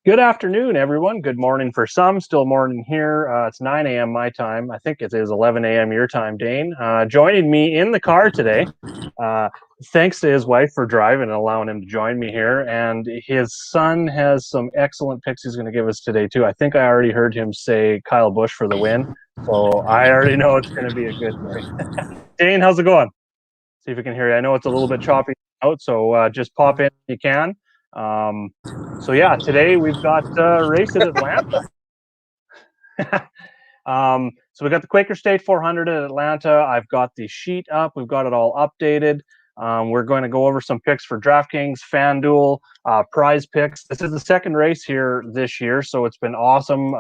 Good afternoon, everyone. Good morning for some. Still morning here. It's 9 a.m. my time. I think it is 11 a.m. your time, Dane. Joining me in the car today. Uh, Thanks to his wife for driving and allowing him to join me here. And his son has some excellent picks he's going to give us today, too. I think I already heard him say Kyle Busch for the win. So I already know it's going to be a good day. Dane, how's it going? See if we can hear you. I know it's a little bit choppy out, so just pop in if you can. Um, so yeah, today we've got race at Atlanta. So we got the Quaker State 400 at Atlanta. I've got the sheet up. We've got it all updated. We're going to go over some picks for DraftKings, FanDuel, PrizePicks. This is the second race here this year, so it's been awesome.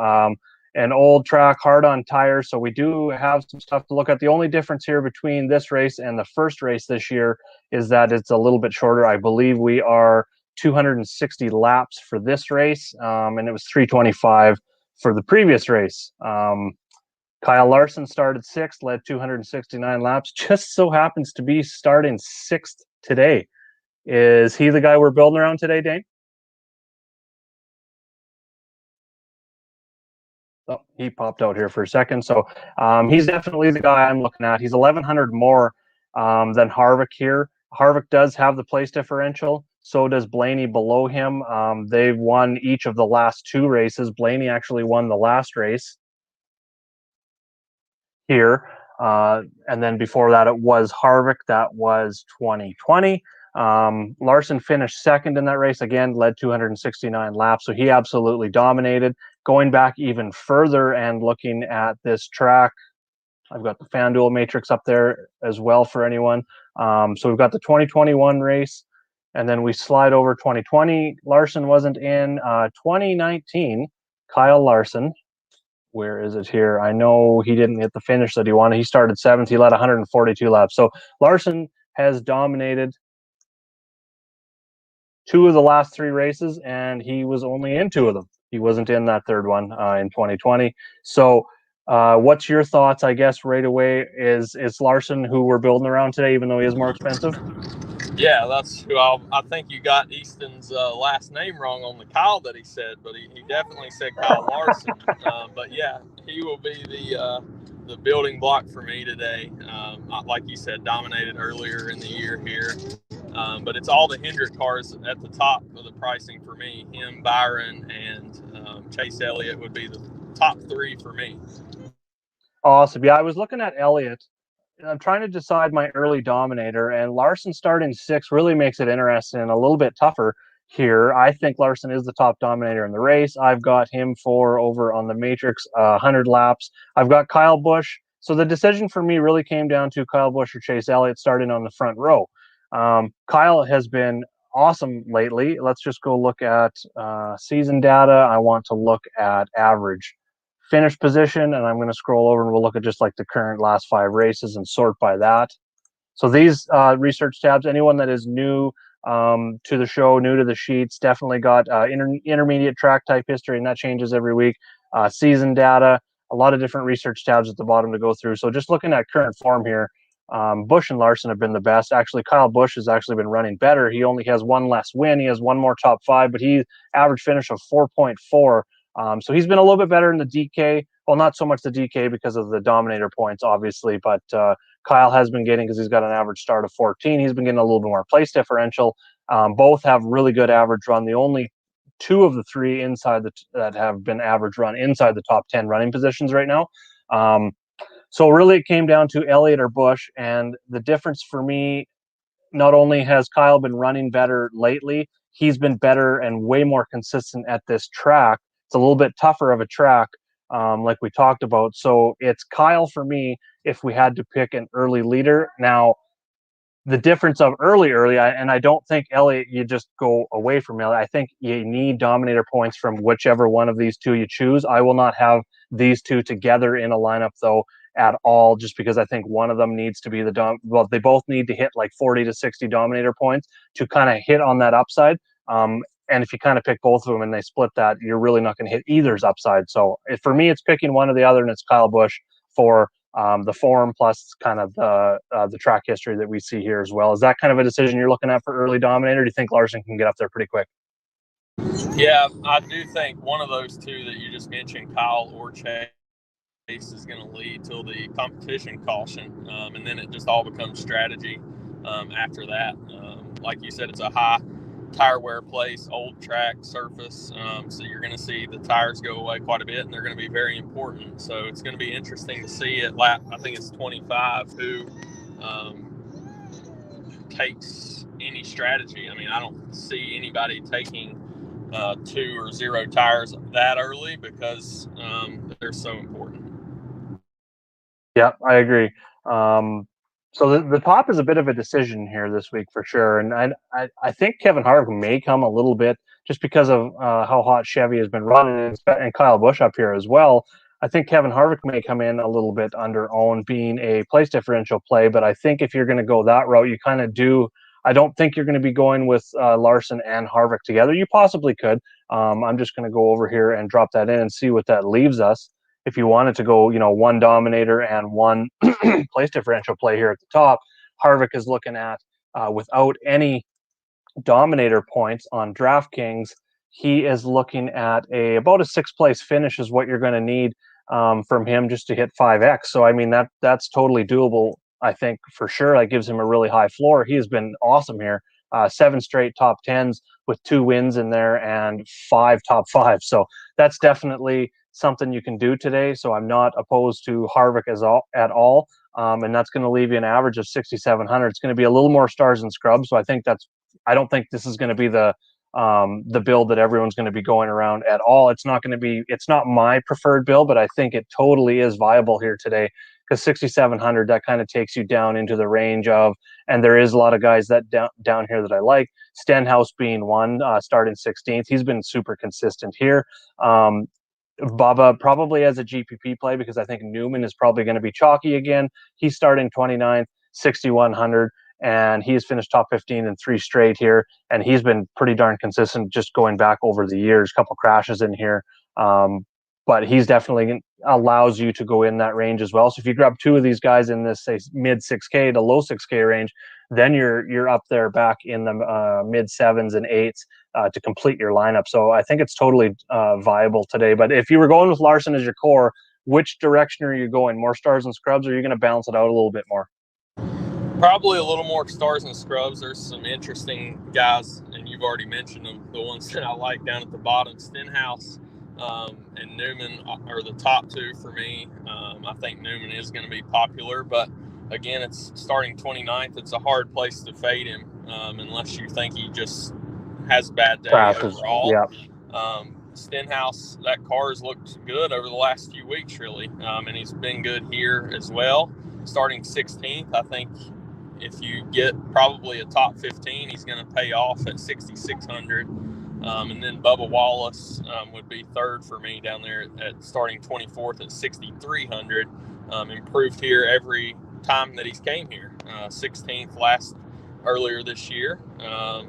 An old track, hard on tires, so we do have some stuff to look at. The only difference here between this race and the first race this year is that it's a little bit shorter. I believe we are 260 laps for this race, and it was 325 for the previous race. Kyle Larson started sixth, led 269 laps, just so happens to be starting sixth today. Is he the guy we're building around today, Dane? Oh, he popped out here for a second. So he's definitely the guy I'm looking at. He's 1,100 more than Harvick here. Harvick does have the place differential. So does Blaney below him. They've won each of the last two races. Blaney actually won the last race here. And then before that, it was Harvick. That was 2020. Larson finished second in that race, again, led 269 laps. So he absolutely dominated. Going back even further and looking at this track, I've got the FanDuel matrix up there as well for anyone. So we've got the 2021 race, and then we slide over 2020. Larson wasn't in 2019. Kyle Larson, where is it here? I know he didn't hit the finish that he wanted. He started seventh. He led 142 laps. So Larson has dominated two of the last three races, and he was only in two of them. He wasn't in that third one in 2020. So what's your thoughts, I guess, right away? Is Larson who we're building around today, even though he is more expensive? Yeah, that's who I think you got Easton's last name wrong on the Kyle that he said, but he definitely said Kyle Larson. But yeah, he will be the building block for me today. Like you said, dominated earlier in the year here. But it's all the Hendrick cars at the top of the pricing for me. Him, Byron, and Chase Elliott would be the top three for me. Awesome. Yeah, I was looking at Elliott. I'm trying to decide my early dominator, and Larson starting six really makes it interesting and a little bit tougher here. I think Larson is the top dominator in the race. I've got him for over on the Matrix 100 laps. I've got Kyle Busch. So the decision for me really came down to Kyle Busch or Chase Elliott starting on the front row. Kyle has been awesome lately. Let's just go look at season data. I want to look at average finish position, and I'm going to scroll over and we'll look at just like the current last five races and sort by that. So these research tabs, anyone that is new to the show, new to the sheets, definitely got intermediate track type history, and that changes every week. Season data, a lot of different research tabs at the bottom to go through. So just looking at current form here, Busch and Larson have been the best. Actually, Kyle Busch has actually been running better. He only has one less win. He has one more top five, but he average finish of 4.4. So he's been a little bit better in the DK. Well, not so much the DK because of the dominator points, obviously, but Kyle has been getting, because he's got an average start of 14, he's been getting a little bit more place differential. Both have really good average run. The only two of the three that have been average run inside the top 10 running positions right now. So really it came down to Elliott or Busch, and the difference for me, not only has Kyle been running better lately, he's been better and way more consistent at this track. It's a little bit tougher of a track, like we talked about. So it's Kyle for me if we had to pick an early leader. Now, the difference of early, and I don't think Elliott, you just go away from Elliott. I think you need dominator points from whichever one of these two you choose. I will not have these two together in a lineup, though, at all, just because I think one of them needs to be well, they both need to hit like 40 to 60 dominator points to kind of hit on that upside. And if you kind of pick both of them and they split that, you're really not going to hit either's upside. So for me, it's picking one or the other, and it's Kyle Busch for the form plus kind of the track history that we see here as well. Is that kind of a decision you're looking at for early dominator? Do you think Larson can get up there pretty quick? Yeah, I do think one of those two that you just mentioned, Kyle or Chase, is going to lead till the competition caution, and then it just all becomes strategy after that. Like you said, it's a high tire wear place, old track surface, so you're going to see the tires go away quite a bit, and they're going to be very important. So it's going to be interesting to see at lap, I think it's 25, who takes any strategy. I mean, I don't see anybody taking 2 or 0 tires that early because they're so important. Yeah, I agree. Um, so the top is a bit of a decision here this week for sure, and I think Kevin Harvick may come a little bit just because of how hot Chevy has been running, and Kyle Busch up here as well. I think Kevin Harvick may come in a little bit under owned, being a place differential play. But I think if you're going to go that route, you kind of do. I don't think you're going to be going with Larson and Harvick together. You possibly could. I'm just going to go over here and drop that in and see what that leaves us. If you wanted to go, one dominator and one place differential play here at the top, Harvick is looking at without any dominator points on DraftKings. He is looking at about a sixth place finish is what you're going to need from him just to hit 5x. So I mean that's totally doable. I think for sure that gives him a really high floor. He has been awesome here. 7 straight top tens with 2 wins in there and 5 top fives. So that's definitely something you can do today. So I'm not opposed to Harvick at all. And that's going to leave you an average of 6,700. It's going to be a little more stars and scrubs. So I don't think this is going to be the build that everyone's going to be going around at all. It's not my preferred build, but I think it totally is viable here today because 6,700, that kind of takes you down into the range of, and there is a lot of guys that down here that I like. Stenhouse being one, starting 16th. He's been super consistent here. Bubba probably as a GPP play because I think Newman is probably going to be chalky again. He's starting 29th, 6,100, and he's finished top 15 in 3 straight here. And he's been pretty darn consistent just going back over the years, couple crashes in here. But he's definitely allows you to go in that range as well. So if you grab 2 of these guys in this, say, mid 6K to low 6K range, then you're up there back in the mid 7s and 8s to complete your lineup. So I think it's totally viable today. But if you were going with Larson as your core, which direction are you going? More stars and scrubs, or are you going to balance it out a little bit more? Probably a little more stars and scrubs. There's some interesting guys, and you've already mentioned them. The ones that I like down at the bottom, Stenhouse and Newman are the top 2 for me. I think Newman is going to be popular, but again, it's starting 29th. It's a hard place to fade him unless you think he just has a bad day Crashes. overall. Yeah. Stenhouse, that car has looked good over the last few weeks, really, and he's been good here as well. Starting 16th, I think if you get probably a top 15, he's going to pay off at 6,600. And then Bubba Wallace would be third for me down there at starting 24th at 6,300. Improved here every time that he's came here. 16th earlier this year.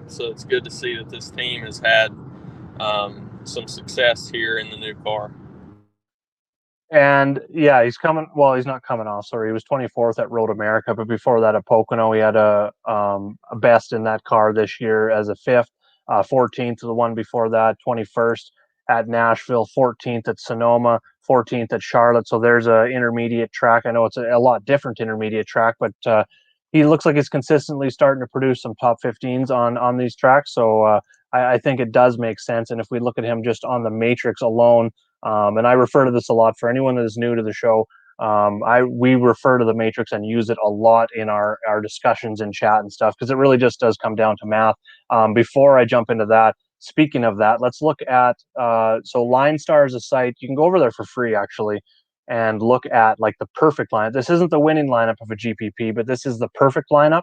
So it's good to see that this team has had some success here in the new car. And yeah, he's coming. Well, he's not coming off. Sorry, he was 24th at Road America, but before that at Pocono, he had a best in that car this year as a 5th, 14th to the one before that, 21st at Nashville, 14th at Sonoma, 14th at Charlotte. So there's a intermediate track. I know it's a lot different intermediate track, but he looks like he's consistently starting to produce some top 15s on these tracks. So I think it does make sense. And if we look at him just on the matrix alone. And I refer to this a lot for anyone that is new to the show. We refer to the matrix and use it a lot in our discussions in chat and stuff because it really just does come down to math. Before I jump into that, speaking of that, let's look at so Line Star is a site you can go over there for free actually and look at like the perfect lineup. This isn't the winning lineup of a GPP, but this is the perfect lineup.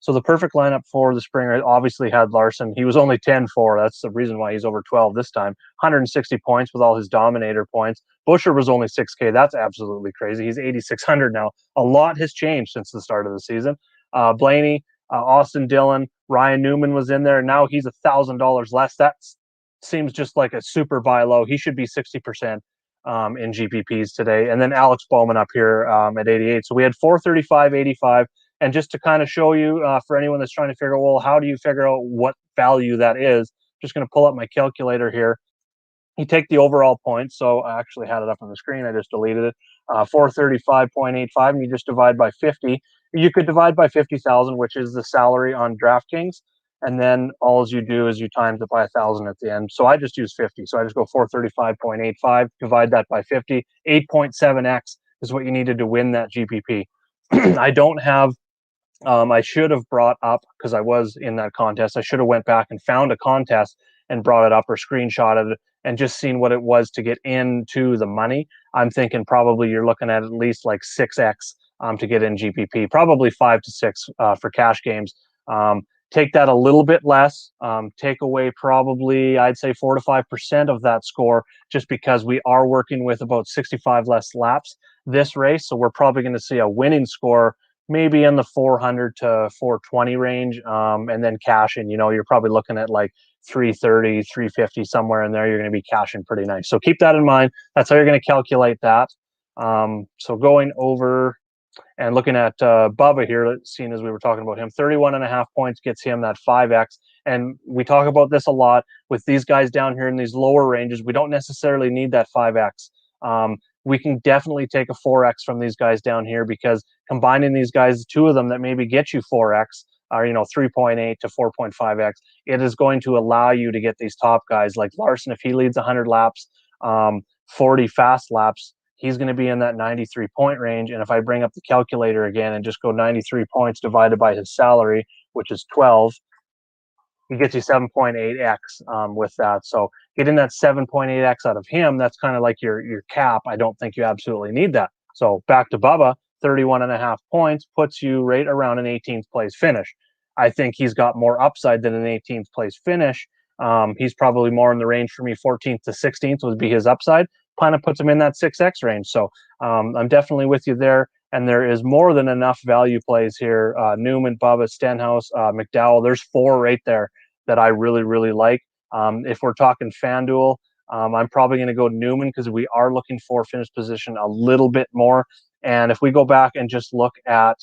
So the perfect lineup for the Springer obviously had Larson. He was only 10-4. That's the reason why he's over 12 this time. 160 points with all his dominator points. Buescher was only 6K. That's absolutely crazy. He's 8,600 now. A lot has changed since the start of the season. Blaney, Austin Dillon, Ryan Newman was in there. Now he's $1,000 less. That seems just like a super buy low. He should be 60% in GPPs today. And then Alex Bowman up here at 88. So we had 435, 85. And just to kind of show you for anyone that's trying to figure out, well, how do you figure out what value that is? Just going to pull up my calculator here. You take the overall points. So I actually had it up on the screen. I just deleted it. 435.85, and you just divide by 50. You could divide by 50,000, which is the salary on DraftKings. And then all you do is you times it by 1,000 at the end. So I just use 50. So I just go 435.85, divide that by 50. 8.7x is what you needed to win that GPP. I don't have I should have brought up, because I was in that contest, I should have went back and found a contest and brought it up or screenshotted it and just seen what it was to get into the money. I'm thinking probably you're looking at least like 6x to get in GPP, probably 5 to 6 for cash games. Take that a little bit less, take away probably, I'd say 4 to 5% of that score, just because we are working with about 65 less laps this race. So we're probably going to see a winning score maybe in the 400 to 420 range, and then cashing, you're probably looking at like 330, 350, somewhere in there. You're going to be cashing pretty nice. So keep that in mind. That's how you're going to calculate that. So going over and looking at Bubba here, seeing as we were talking about him, 31.5 points gets him that 5x. And we talk about this a lot with these guys down here in these lower ranges. We don't necessarily need that 5x. We can definitely take a 4x from these guys down here, because combining these guys, two of them that maybe get you 4x, or 3.8 to 4.5x, it is going to allow you to get these top guys like Larson. If he leads 100 laps, 40 fast laps, he's going to be in that 93 point range. And if I bring up the calculator again and just go 93 points divided by his salary, which is 12, he gets you 7.8x with that. So getting that 7.8x out of him, that's kind of like your cap. I don't think you absolutely need that. So back to Bubba, 31.5 points puts you right around an 18th place finish. I think he's got more upside than an 18th place finish. He's probably more in the range for me. 14th to 16th would be his upside. Kind of puts him in that 6x range. So I'm definitely with you there. And there is more than enough value plays here. Newman, Bubba, Stenhouse, McDowell. There's 4 right there that I really, really like. If we're talking FanDuel, I'm probably going to go Newman, because we are looking for finish position a little bit more. And if we go back and just look at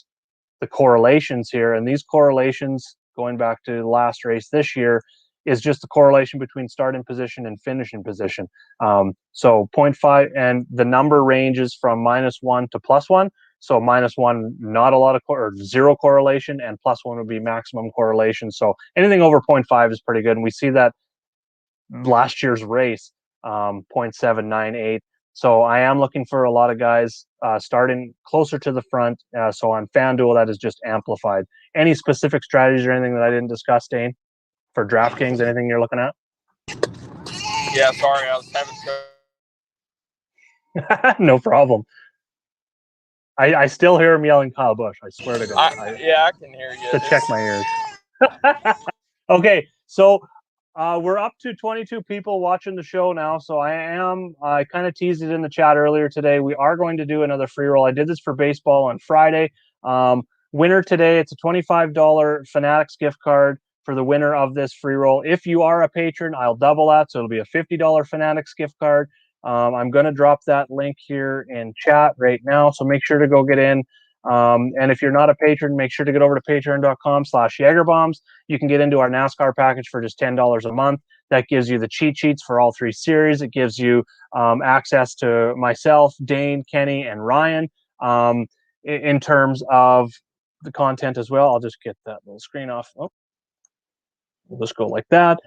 the correlations here, and these correlations going back to the last race this year is just the correlation between starting position and finishing position. So 0.5, and the number ranges from -1 to +1. So -1, not a lot of or zero correlation, and +1 would be maximum correlation. So anything over 0.5 is pretty good. And we see that last year's race, 0.798. So I am looking for a lot of guys starting closer to the front. So on FanDuel, that is just amplified. Any specific strategies or anything that I didn't discuss, Dane, for DraftKings? Anything you're looking at? Yeah, sorry, I was having no problem. I still hear him yelling Kyle Busch. I swear to God. I can hear you. To check my ears. Okay, so we're up to 22 people watching the show now. So I kind of teased it in the chat earlier today. We are going to do another free roll. I did this for baseball on Friday. Winner today, it's a $25 Fanatics gift card for the winner of this free roll. If you are a patron, I'll double that. So it'll be a $50 Fanatics gift card. I'm going to drop that link here in chat right now. So make sure to go get in. And if you're not a patron, make sure to get over to patreon.com/JagerBombs. You can get into our NASCAR package for just $10 a month. That gives you the cheat sheets for all 3 series. It gives you access to myself, Dane, Kenny, and Ryan in terms of the content as well. I'll just get that little screen off. Oh, we'll just go like that.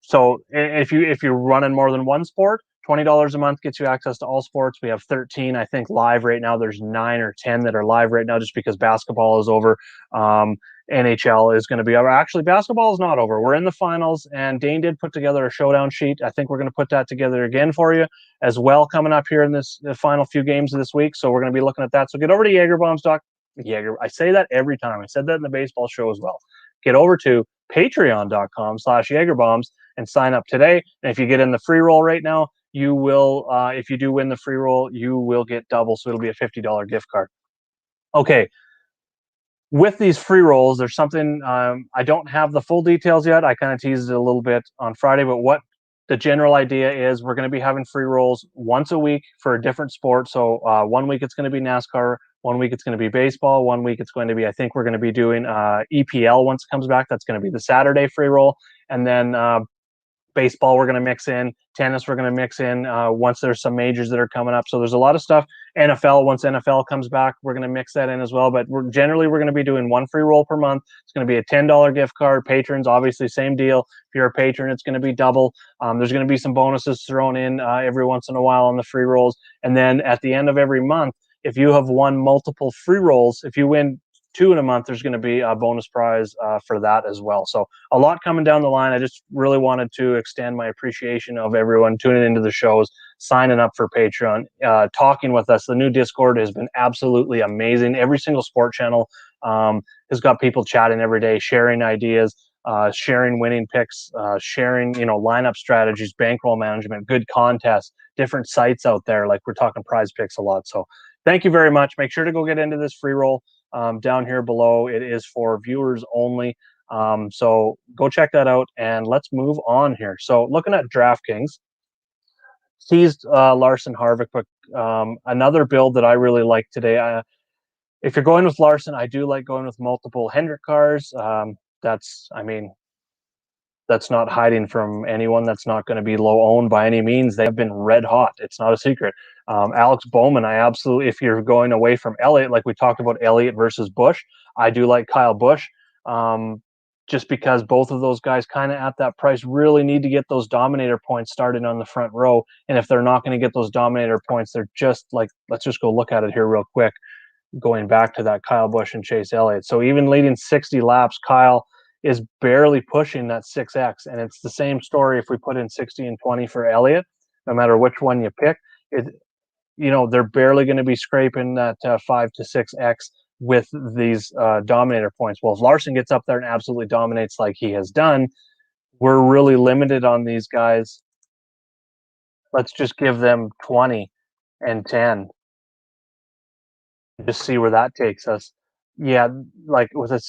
So if you're running more than one sport, $20 a month gets you access to all sports. We have 13, I think, live right now. There's 9 or 10 that are live right now, just because basketball is over. NHL is going to be over. Actually, basketball is not over. We're in the finals, and Dane did put together a showdown sheet. I think we're going to put that together again for you as well, coming up here in the final few games of this week. So we're going to be looking at that. So get over to JagerBombs. I say that every time. I said that in the baseball show as well. Get over to patreon.com/JagerBombs and sign up today. And if you get in the free roll right now, you will, if you do win the free roll, you will get double. So it'll be a $50 gift card. Okay. With these free rolls, there's something, I don't have the full details yet. I kind of teased it a little bit on Friday, but what the general idea is, we're going to be having free rolls once a week for a different sport. So 1 week it's going to be NASCAR, 1 week it's going to be baseball, 1 week it's going to be, I think we're going to be doing EPL once it comes back. That's going to be the Saturday free roll. And then baseball we're going to mix in, tennis we're going to mix in once there's some majors that are coming up. So there's a lot of stuff. NFL, once NFL comes back, we're going to mix that in as well. But we're going to be doing one free roll per month. It's going to be a $10 gift card. Patrons, obviously, same deal. If you're a patron, it's going to be double. There's going to be some bonuses thrown in every once in a while on the free rolls. And then at the end of every month, if you have won multiple free rolls, if you win 2 in a month, there's going to be a bonus prize for that as well. So a lot coming down the line. I just really wanted to extend my appreciation of everyone tuning into the shows, signing up for Patreon, talking with us. The new Discord has been absolutely amazing. Every single sport channel has got people chatting every day, sharing ideas, sharing winning picks, sharing, lineup strategies, bankroll management, good contests, different sites out there. Like we're talking PrizePicks a lot. So thank you very much. Make sure to go get into this free roll. Down here below, it is for viewers only. So go check that out, and let's move on here. So looking at DraftKings, teased Larson Harvick, but another build that I really like today. If you're going with Larson, I do like going with multiple Hendrick cars. That's not hiding from anyone. That's not going to be low owned by any means. They've been red hot. It's not a secret. Alex Bowman, I absolutely, if you're going away from Elliott, like we talked about Elliott versus Busch, I do like Kyle Busch. Just because both of those guys kind of at that price really need to get those dominator points started on the front row. And if they're not going to get those dominator points, they're just like, let's just go look at it here real quick, going back to that Kyle Busch and Chase Elliott. So even leading 60 laps, Kyle is barely pushing that 6X. And it's the same story if we put in 60 and 20 for Elliott, no matter which one you pick. They're barely going to be scraping that 5 to 6X with these dominator points. Well, if Larson gets up there and absolutely dominates like he has done, we're really limited on these guys. Let's just give them 20 and 10. Just see where that takes us. Yeah, like with a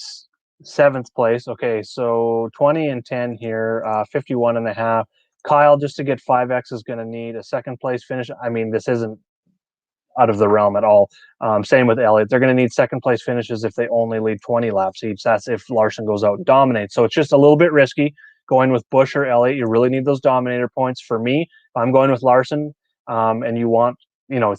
7th place. Okay, so 20 and 10 here, 51 and a half. Kyle, just to get 5X, is going to need a 2nd place finish. I mean, this isn't out of the realm at all. Same with Elliott. They're going to need 2nd place finishes if they only lead 20 laps each. That's if Larson goes out and dominates. So it's just a little bit risky going with Busch or Elliott. You really need those dominator points. For me, if I'm going with Larson, and you want,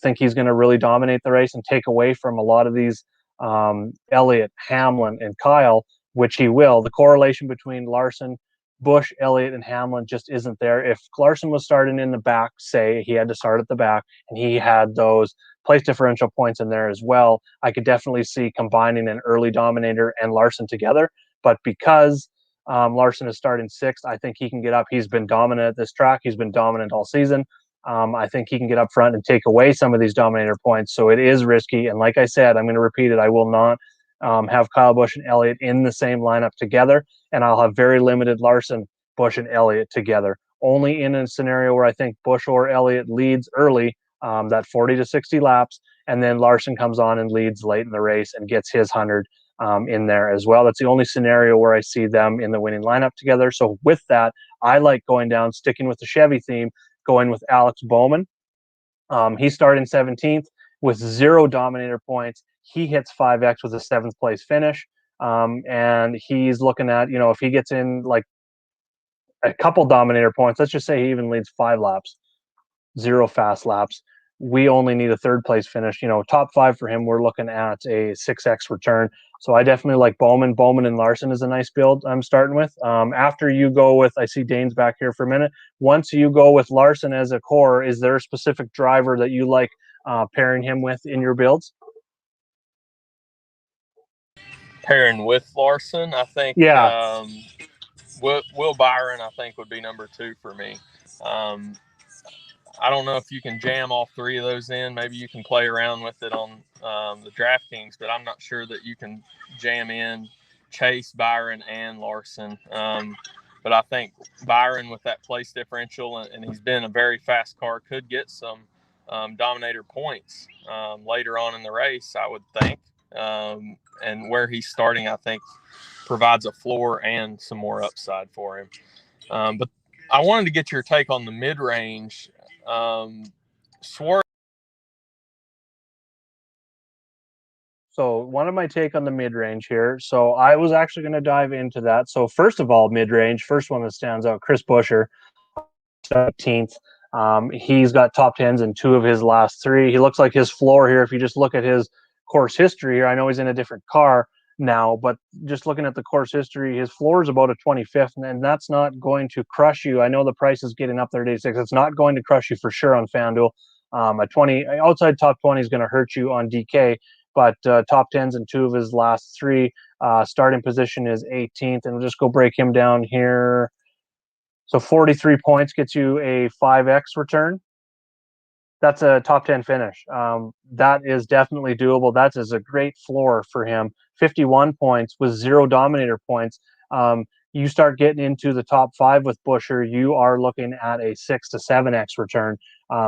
think he's going to really dominate the race and take away from a lot of these Elliott, Hamlin, and Kyle, which he will, the correlation between Larson, Busch, Elliott, and Hamlin just isn't there. If Larson was starting in the back, say he had to start at the back, and he had those place differential points in there as well, I could definitely see combining an early dominator and Larson together. But because Larson is starting 6th, I think he can get up. He's been dominant at this track. He's been dominant all season. I think he can get up front and take away some of these dominator points. So it is risky. And like I said, I'm going to repeat it. I will not have Kyle Busch and Elliott in the same lineup together. And I'll have very limited Larson, Busch, and Elliott together. Only in a scenario where I think Busch or Elliott leads early, that 40 to 60 laps, and then Larson comes on and leads late in the race and gets his 100 in there as well. That's the only scenario where I see them in the winning lineup together. So with that, I like going down, sticking with the Chevy theme, going with Alex Bowman. He's starting 17th with 0 dominator points. He hits 5X with a 7th place finish. And he's looking at, if he gets in like a couple dominator points, let's just say he even leads 5 laps, 0 fast laps. We only need a 3rd place finish. Top 5 for him, we're looking at a 6X return. So I definitely like Bowman. Bowman and Larson is a nice build I'm starting with. After you go with, I see Dane's back here for a minute. Once you go with Larson as a core, is there a specific driver that you like pairing him with in your builds? Pairing with Larson, I think. Yeah. Will Byron, I think, would be number 2 for me. I don't know if you can jam all 3 of those in. Maybe you can play around with it on the DraftKings, but I'm not sure that you can jam in Chase, Byron, and Larson. But I think Byron, with that place differential, and he's been a very fast car, could get some dominator points later on in the race, I would think. And where he's starting, I think, provides a floor and some more upside for him. But I wanted to get your take on the mid-range. Swerve. So one of my take on the mid-range here. So I was actually going to dive into that. So first of all, mid-range, first one that stands out, Chris Buescher. 17th. He's got top 10s in 2 of his last 3. He looks like his floor here, if you just look at his course history here, I know he's in a different car now, but just looking at the course history, his floor is about a 25th, and that's not going to crush you. I know the price is getting up there at 86. It's not going to crush you for sure on FanDuel. A 20 outside top 20 is going to hurt you on DK, but top 10s in 2 of his last 3. Starting position is 18th, and we'll just go break him down here. So 43 points gets you a 5x return. That's a top 10 finish. That is definitely doable. That is a great floor for him. 51 points with 0 dominator points. You start getting into the top 5 with Busher, you are looking at a 6 to 7x return.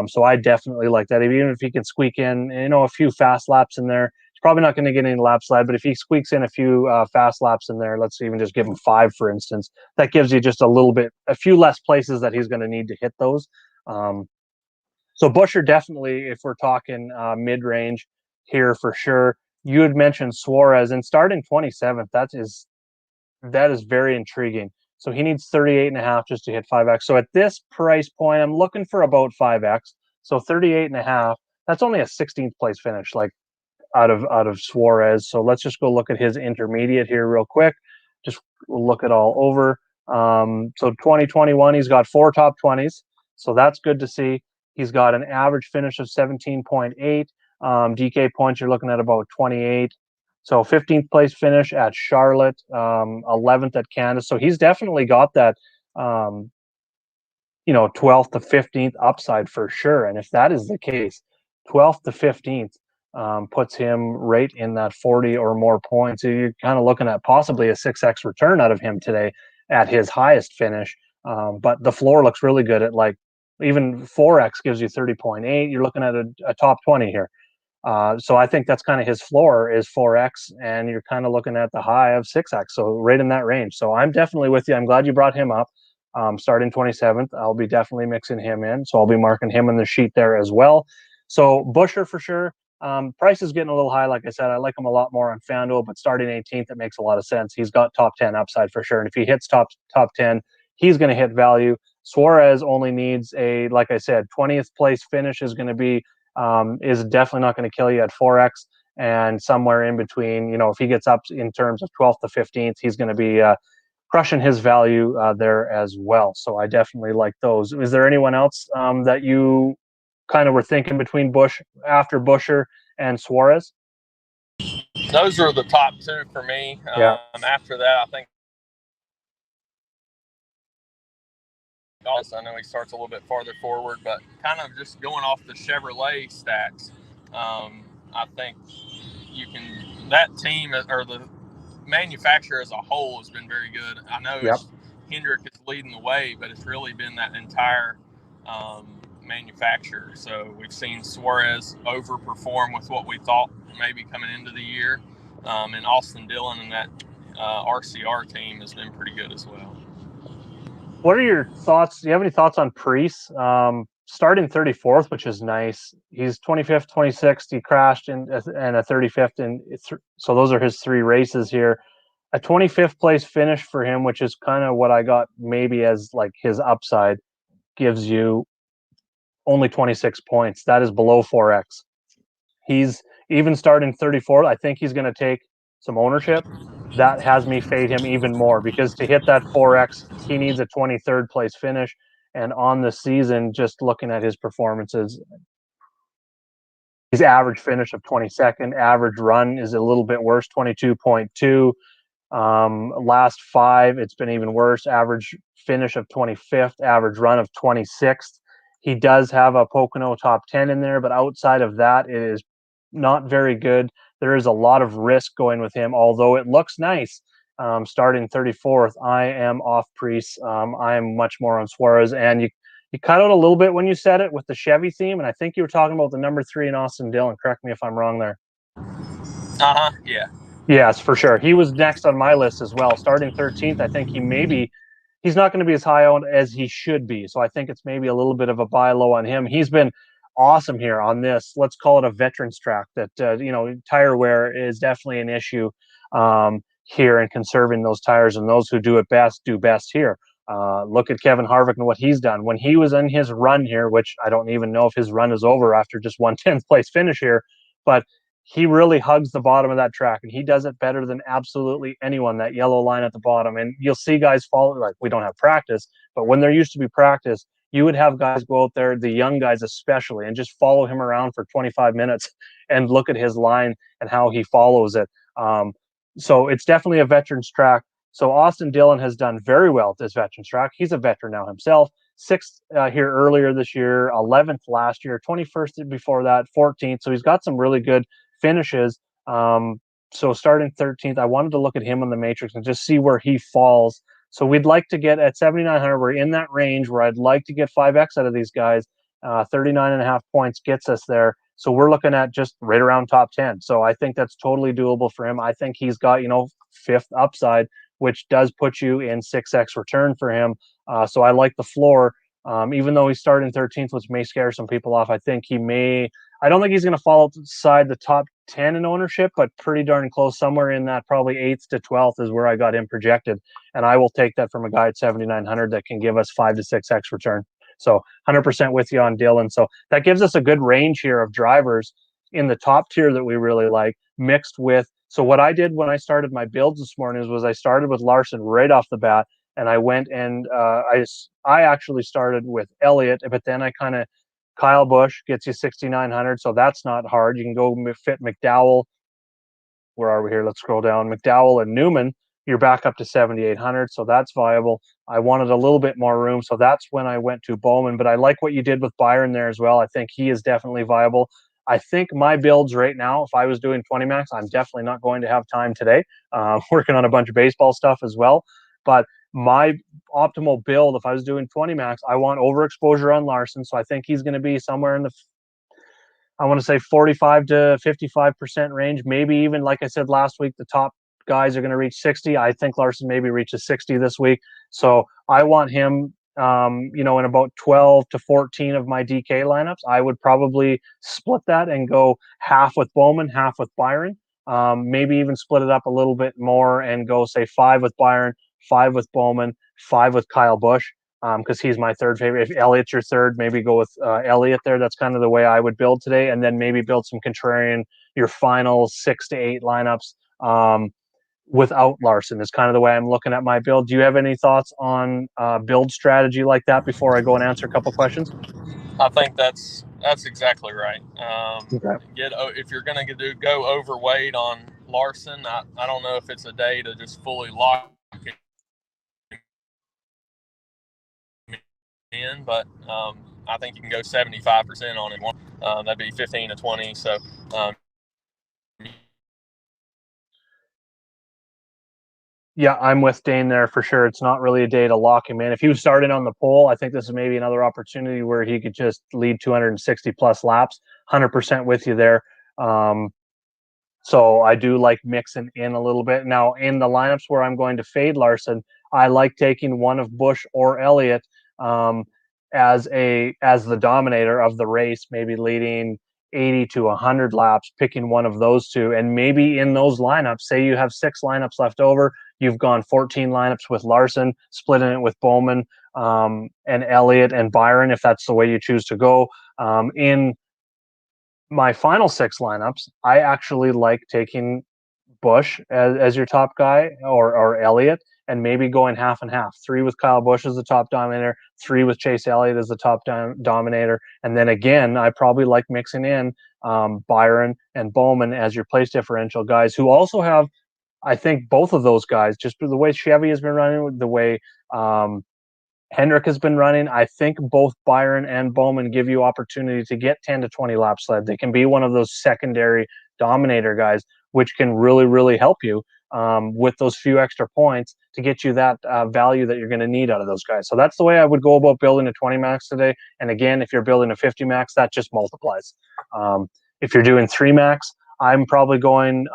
So I definitely like that. Even if he can squeak in, a few fast laps in there, he's probably not going to get any lap slide, but if he squeaks in a few fast laps in there, let's even just give him 5, for instance, that gives you just a few less places that he's going to need to hit those. So Busher definitely, if we're talking mid-range here for sure. You had mentioned Suarez, and starting 27th, that is very intriguing. So he needs 38.5 just to hit 5x. So at this price point, I'm looking for about 5x. So 38.5, that's only a 16th place finish, like out of Suarez. So let's just go look at his intermediate here real quick. Just look it all over. So 2021, he's got 4 top 20s. So that's good to see. He's got an average finish of 17.8. DK points, you're looking at about 28. So 15th place finish at Charlotte, 11th at Kansas. So he's definitely got that, 12th to 15th upside for sure. And if that is the case, 12th to 15th puts him right in that 40 or more points. So you're kind of looking at possibly a 6x return out of him today at his highest finish. But the floor looks really good at even 4x gives you 30.8. You're looking at a top 20 here. So I think that's kind of his floor is 4x, and you're kind of looking at the high of 6x. So right in that range. So I'm definitely with you. I'm glad you brought him up. Starting 27th, I'll be definitely mixing him in. So I'll be marking him in the sheet there as well. So Busher for sure. Price is getting a little high. Like I said, I like him a lot more on FanDuel, but starting 18th, it makes a lot of sense. He's got top 10 upside for sure. And if he hits top 10, he's going to hit value. Suarez only needs like I said, 20th place finish is going to be, is definitely not going to kill you at 4x, and somewhere in between, if he gets up in terms of 12th to 15th, he's going to be crushing his value there as well. So I definitely like those. Is there anyone else that you kind of were thinking between after Busher and Suarez? Those are the top 2 for me. Yeah. After that, I think I know he starts a little bit farther forward, but kind of just going off the Chevrolet stacks, I think that team or the manufacturer as a whole has been very good. I know Hendrick is leading the way, but it's really been that entire manufacturer. So we've seen Suarez overperform with what we thought maybe coming into the year, and Austin Dillon and that RCR team has been pretty good as well. What are your thoughts? Do you have any thoughts on Preece? Starting 34th, which is nice. He's 25th, 26th. He crashed and a 35th, and so those are his 3 races here. A 25th place finish for him, which is kind of what I got maybe as like his upside, gives you only 26 points. That is below 4x. He's even starting 34th. I think he's going to take some ownership. That has me fade him even more, because to hit that 4x, he needs a 23rd place finish. And on the season, just looking at his performances, his average finish of 22nd, average run is a little bit worse, 22.2. Last 5, it's been even worse. Average finish of 25th, average run of 26th. He does have a Pocono top 10 in there, but outside of that, it is not very good. There is a lot of risk going with him, although it looks nice. Starting 34th, I am off Preece. I am much more on Suarez, and you cut out a little bit when you said it with the Chevy theme, and I think you were talking about the number 3 in Austin Dillon. Correct me if I'm wrong there. Yeah. Yes, for sure. He was next on my list as well. Starting 13th, I think he's not going to be as high on as he should be. So I think it's maybe a little bit of a buy low on him. He's been awesome here on this. Let's call it a veterans track that, tire wear is definitely an issue here, and conserving those tires, and those who do it best do best here. Look at Kevin Harvick and what he's done. When he was in his run here, which I don't even know if his run is over after just one 10th place finish here, but he really hugs the bottom of that track, and he does it better than absolutely anyone, that yellow line at the bottom. And you'll see guys follow, like, we don't have practice, but when there used to be practice, you would have guys go out there, the young guys especially, and just follow him around for 25 minutes and look at his line and how he follows it. So it's definitely a veteran's track. So Austin Dillon has done very well at this veterans track. He's a veteran now himself. 6th here earlier this year, 11th last year, 21st before that, 14th. So he's got some really good finishes. So starting 13th, I wanted to look at him on the matrix and just see where he falls. So we'd like to get at 7,900. We're in that range where I'd like to get 5X out of these guys. 39.5 points gets us there. So we're looking at just right around top 10. So I think that's totally doable for him. I think he's got, 5th upside, which does put you in 6X return for him. So I like the floor. Even though he's starting 13th, which may scare some people off, I don't think he's going to fall outside the top 10 in ownership, but pretty darn close, somewhere in that probably 8th to 12th is where I got him projected. And I will take that from a guy at 7,900 that can give us 5 to 6X return. So 100% with you on Dillon. So that gives us a good range here of drivers in the top tier that we really like, mixed with. So what I did when I started my builds this morning was I started with Larson right off the bat, and I went and I actually started with Elliott, but then I kind of Kyle Busch gets you 6,900, so that's not hard. You can go fit McDowell. Where are we here? Let's scroll down. McDowell and Newman, you're back up to 7,800, so that's viable. I wanted a little bit more room, so that's when I went to Bowman. But I like what you did with Byron there as well. I think he is definitely viable. I think my builds right now, if I was doing 20 max, I'm definitely not going to have time today. Working on a bunch of baseball stuff as well. But my optimal build, if I was doing 20 max, I want overexposure on Larson. So I think he's going to be somewhere in the, I want to say 45 to 55% range. Maybe even, like I said last week, the top guys are going to reach 60. I think Larson maybe reaches 60 this week. So I want him, in about 12 to 14 of my DK lineups. I would probably split that and go half with Bowman, half with Byron. Maybe even split it up a little bit more and go, say, 5 with Byron, 5 with Bowman, 5 with Kyle Busch, because he's my third favorite. If Elliott's your third, maybe go with Elliott there. That's kind of the way I would build today. And then maybe build some contrarian, your final 6 to 8 lineups without Larson is kind of the way I'm looking at my build. Do you have any thoughts on build strategy like that before I go and answer a couple questions? I think that's exactly right. Okay. If you're going to go overweight on Larson, I don't know if it's a day to just fully lock him in, but I think you can go 75% on him. That'd be 15 to 20. So. Yeah, I'm with Dane there for sure. It's not really a day to lock him in. If he was starting on the pole, I think this is maybe another opportunity where he could just lead 260 plus laps. 100% with you there. So I do like mixing in a little bit. Now, in the lineups where I'm going to fade Larson, I like taking one of Busch or Elliott as the dominator of the race, maybe leading 80 to 100 laps, picking one of those two. And maybe in those lineups, say you have 6 lineups left over, you've gone 14 lineups with Larson, splitting it with Bowman and Elliott and Byron, if that's the way you choose to go. In my final 6 lineups, I actually like taking Busch as your top guy, or Elliott, and maybe going half and half. 3 with Kyle Busch as the top dominator, 3 with Chase Elliott as the top dominator, and then again, I probably like mixing in Byron and Bowman as your place differential guys, who also have, I think, both of those guys, just the way Chevy has been running, the way Hendrick has been running. I think both Byron and Bowman give you opportunity to get 10 to 20 laps led. They can be one of those secondary dominator guys, which can really, really help you with those few extra points to get you that value that you're going to need out of those guys. So that's the way I would go about building a 20 max today. And again, if you're building a 50 max, that just multiplies. If you're doing 3 max, I'm probably going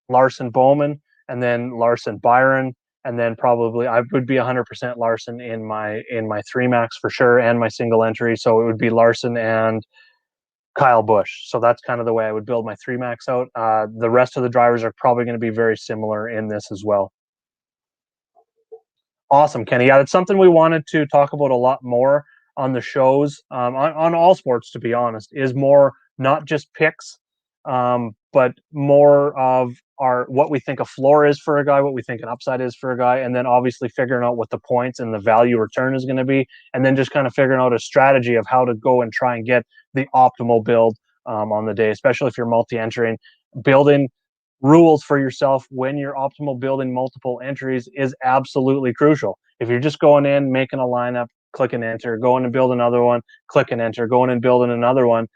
Larson Bowman and then Larson Byron. And then probably I would be 100% Larson in my 3 max for sure, and my single entry. So it would be Larson and Kyle Busch. So that's kind of the way I would build my 3 max out. The rest of the drivers are probably going to be very similar in this as well. Awesome, Kenny. Yeah, it's something we wanted to talk about a lot more on the shows, on all sports, to be honest, is more not just picks, but more of our what we think a floor is for a guy, what we think an upside is for a guy, and then obviously figuring out what the points and the value return is going to be, and then just kind of figuring out a strategy of how to go and try and get the optimal build on the day, especially if you're multi-entering. Building rules for yourself when you're optimal building multiple entries is absolutely crucial. If you're just going in, making a lineup, click and enter, going and build another one, click and enter, going and building another one,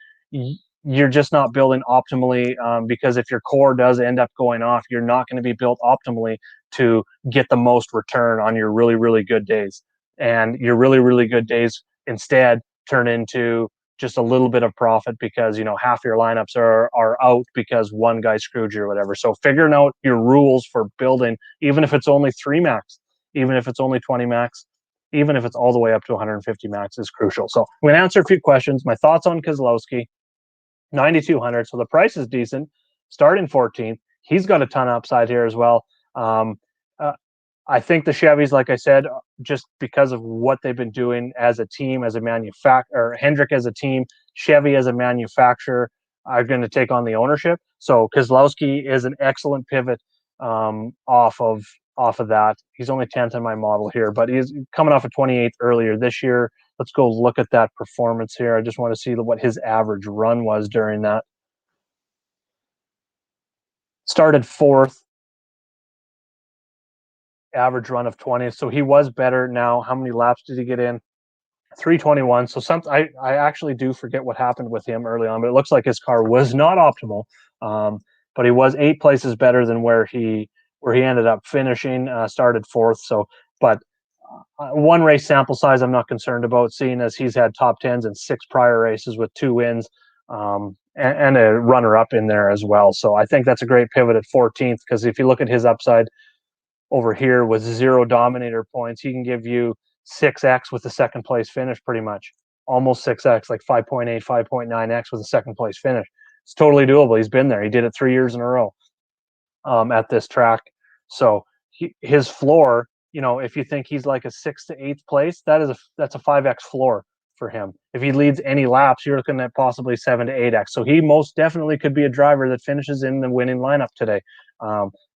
you're just not building optimally, because if your core does end up going off, you're not going to be built optimally to get the most return on your really, really good days. And your really, really good days instead turn into just a little bit of profit because half your lineups are out because one guy screwed you or whatever. So figuring out your rules for building, even if it's only 3 max, even if it's only 20 max, even if it's all the way up to 150 max, is crucial. So I'm going to answer a few questions. My thoughts on Keselowski, 9,200. So the price is decent. Starting 14th, he's got a ton of upside here as well. Uh, I think the Chevys, like I said, just because of what they've been doing as a team, as a manufacturer, Hendrick as a team, Chevy as a manufacturer, are going to take on the ownership. So Keselowski is an excellent pivot off of that. He's only 10th in my model here, but he's coming off a 28th earlier this year. Let's go look at that performance here. I just want to see what his average run was during that. Started 4th, average run of 20. So he was better. Now, how many laps did he get in? 321. So I actually do forget what happened with him early on, but it looks like his car was not optimal. But he was 8 places better than where he ended up finishing. Started 4th. So, but one race sample size I'm not concerned about, seeing as he's had top 10s in 6 prior races with 2 wins, and a runner up in there as well. So I think that's a great pivot at 14th, because if you look at his upside over here with 0 dominator points, he can give you 6x with the second place finish, pretty much almost 6x, like 5.8, 5.9x with a second place finish. It's totally doable. He's been there. He did it 3 years in a row at this track. So his floor, if you think he's like a 6th to 8th place, that's a 5x floor for him. If he leads any laps, you're looking at possibly 7 to 8x. So he most definitely could be a driver that finishes in the winning lineup today.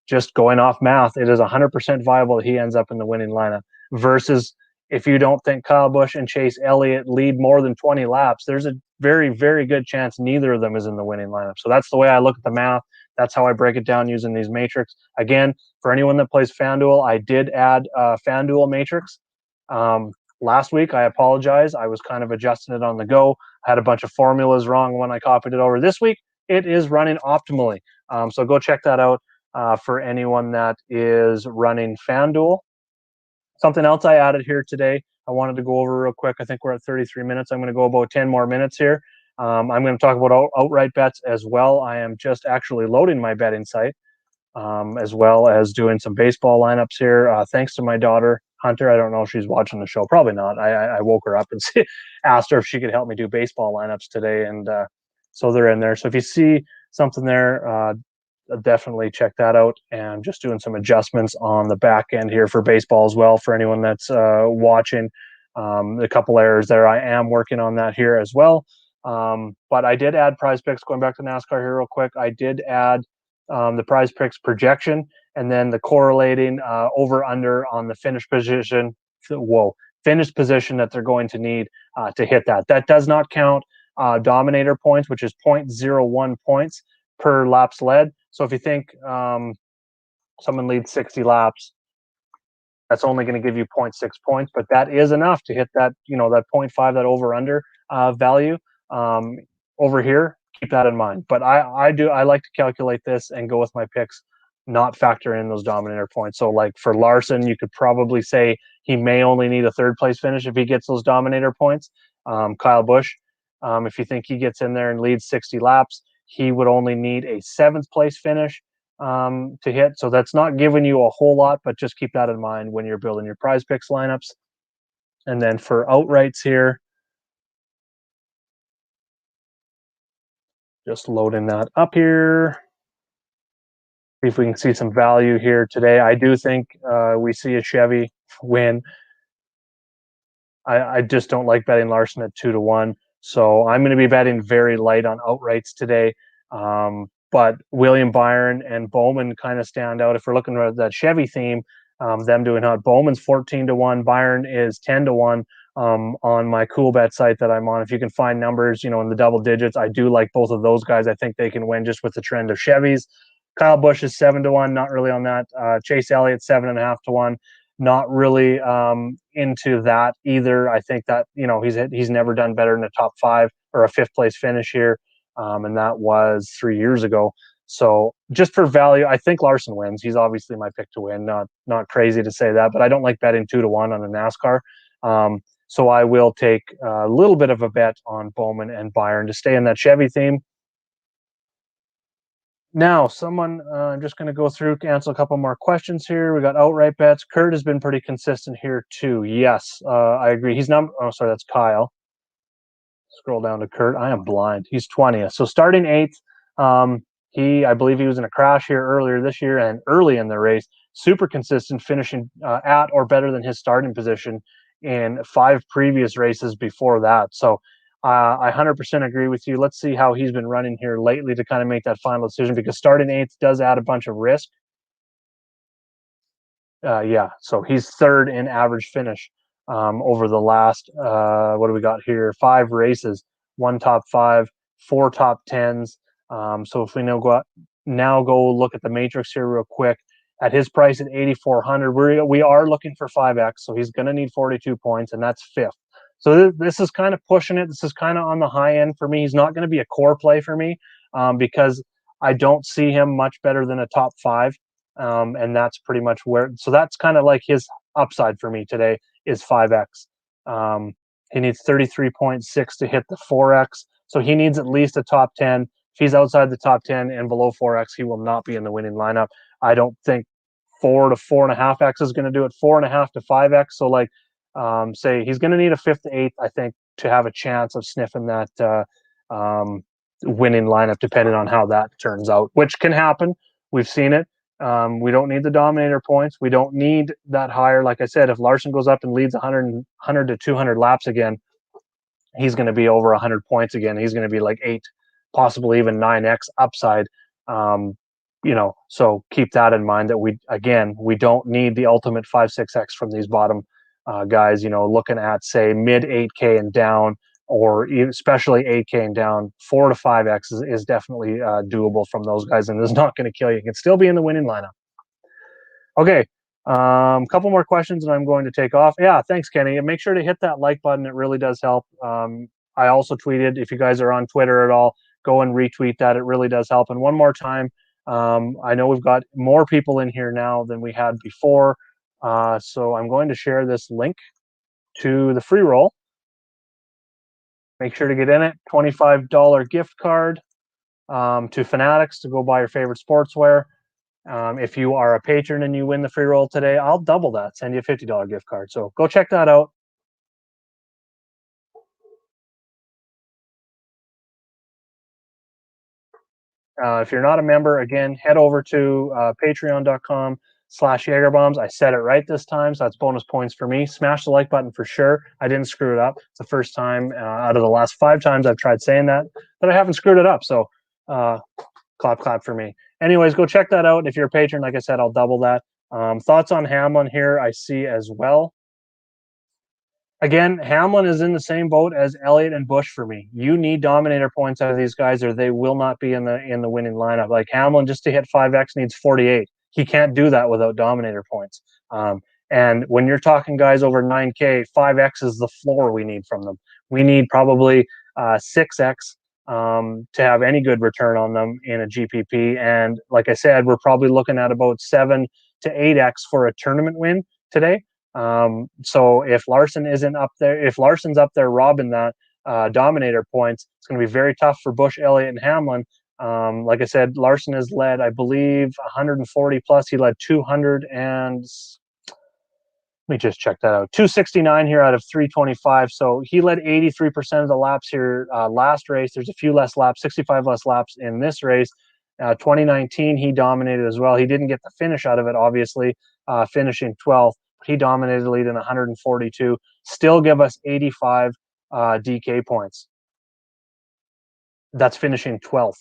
Just going off math, it is 100% viable that he ends up in the winning lineup. Versus if you don't think Kyle Busch and Chase Elliott lead more than 20 laps, there's a very, very good chance neither of them is in the winning lineup. So that's the way I look at the math. That's how I break it down using these matrix. Again, for anyone that plays FanDuel, I did add FanDuel matrix. Last week, I apologize. I was kind of adjusting it on the go. I had a bunch of formulas wrong when I copied it over. This week, it is running optimally. So go check that out for anyone that is running FanDuel. Something else I added here today, I wanted to go over real quick. I think we're at 33 minutes. I'm going to go about 10 more minutes here. I'm going to talk about outright bets as well. I am just actually loading my betting site, as well as doing some baseball lineups here. Thanks to my daughter, Hunter. I don't know if she's watching the show. Probably not. I woke her up and asked her if she could help me do baseball lineups today. And so they're in there. So if you see something there, definitely check that out. And just doing some adjustments on the back end here for baseball as well for anyone that's watching. A couple errors there. I am working on that here as well. But I did add PrizePicks. Going back to NASCAR here real quick, I did add the PrizePicks projection, and then the correlating over under on the finish position. Finish position that they're going to need to hit that. That does not count dominator points, which is 0.01 points per laps led. So if you think someone leads 60 laps, that's only going to give you 0.6 points, but that is enough to hit that, that 0.5, that over under value over here. Keep that in mind. But I like to calculate this and go with my picks, not factor in those dominator points. So like for Larson, you could probably say he may only need a 3rd place finish if he gets those dominator points. Kyle Busch, if you think he gets in there and leads 60 laps, he would only need a 7th place finish to hit. So that's not giving you a whole lot, but just keep that in mind when you're building your PrizePicks lineups. And then for outrights here, just loading that up here. See if we can see some value here today. I do think we see a Chevy win. I just don't like betting Larson at 2-1. So I'm going to be betting very light on outrights today. But William Byron and Bowman kind of stand out. If we're looking at that Chevy theme, them doing hot. Bowman's 14-1. Byron is 10-1 on my cool bet site that I'm on. If you can find numbers, in the double digits, I do like both of those guys. I think they can win just with the trend of Chevys. Kyle Busch is 7-1, not really on that. Chase Elliott 7.5-1. Not really into that either. I think that he's never done better than a top 5 or a 5th place finish here, and that was 3 years ago. So just for value, I think Larson wins. He's obviously my pick to win. Not crazy to say that, but I don't like betting 2-1 on a NASCAR. So I will take a little bit of a bet on Bowman and Byron to stay in that Chevy theme. Now, I'm just going to go through, answer a couple more questions here. We got outright bets. Kurt has been pretty consistent here too. Yes, I agree. That's Kyle. Scroll down to Kurt. I am blind. He's 20th. So starting 8th, I believe he was in a crash here earlier this year and early in the race. Super consistent, finishing at or better than his starting position in 5 previous races before that. So I 100% agree with you. Let's see how he's been running here lately to kind of make that final decision, because starting 8th does add a bunch of risk. So he's 3rd in average finish over the last, what do we got here? 5 races, 1 top 5, 4 top 10s. So if we now go look at the matrix here real quick, at his price at 8,400, we are looking for 5x. So he's going to need 42 points, and that's 5th. So this is kind of pushing it. This is kind of on the high end for me. He's not going to be a core play for me because I don't see him much better than a top 5. And that's pretty much so that's kind of like his upside for me today is 5x. He needs 33.6 to hit the 4x. So he needs at least a top 10. If he's outside the top 10 and below 4x, he will not be in the winning lineup. I don't think 4 to 4.5x is going to do it. 4.5 to 5x. So say he's going to need a 5th to 8th, I think, to have a chance of sniffing that winning lineup, depending on how that turns out, which can happen. We've seen it. We don't need the dominator points. We don't need that higher. Like I said, if Larson goes up and leads 100 to 200 laps again, he's going to be over 100 points again. He's going to be like 8, possibly even 9x upside. So keep that in mind that we don't need the ultimate 5-6x from these bottom guys. Looking at, say, mid 8K and down, or especially 8K and down, 4 to 5x is definitely doable from those guys, and is not going to kill you. You can still be in the winning lineup. Okay, couple more questions, and I'm going to take off. Yeah, thanks, Kenny. And make sure to hit that like button. It really does help. I also tweeted. If you guys are on Twitter at all, go and retweet that. It really does help. And one more time, I know we've got more people in here now than we had before. So I'm going to share this link to the free roll. Make sure to get in it. $25 gift card to Fanatics to go buy your favorite sportswear. If you are a patron and you win the free roll today, I'll double that, send you a $50 gift card. So go check that out. If you're not a member, again, head over to patreon.com/JagerBombs. I said it right this time, so that's bonus points for me. Smash the like button for sure. I didn't screw it up. It's the first time out of the last 5 times I've tried saying that I haven't screwed it up. So clap for me. Anyways, go check that out. If you're a patron, like I said, I'll double that. Thoughts on Hamlin here I see as well. Again, Hamlin is in the same boat as Elliott and Busch for me. You need dominator points out of these guys, or they will not be in the winning lineup. Like Hamlin, just to hit 5x, needs 48. He can't do that without dominator points. And when you're talking guys over 9K, 5x is the floor we need from them. We need probably 6x to have any good return on them in a GPP. And like I said, we're probably looking at about 7 to 8x for a tournament win today. So if Larson isn't up there, if Larson's up there robbing that dominator points, it's going to be very tough for Busch, Elliott, and Hamlin. Like I said, Larson has led, I believe, 140 plus. He led 200 and let me just check that out. 269 here out of 325. So he led 83% of the laps here last race. There's a few less laps, 65 less laps in this race. 2019, he dominated as well. He didn't get the finish out of it, obviously, finishing 12th. He dominated the lead in 142. Still give us 85 DK points. That's finishing 12th.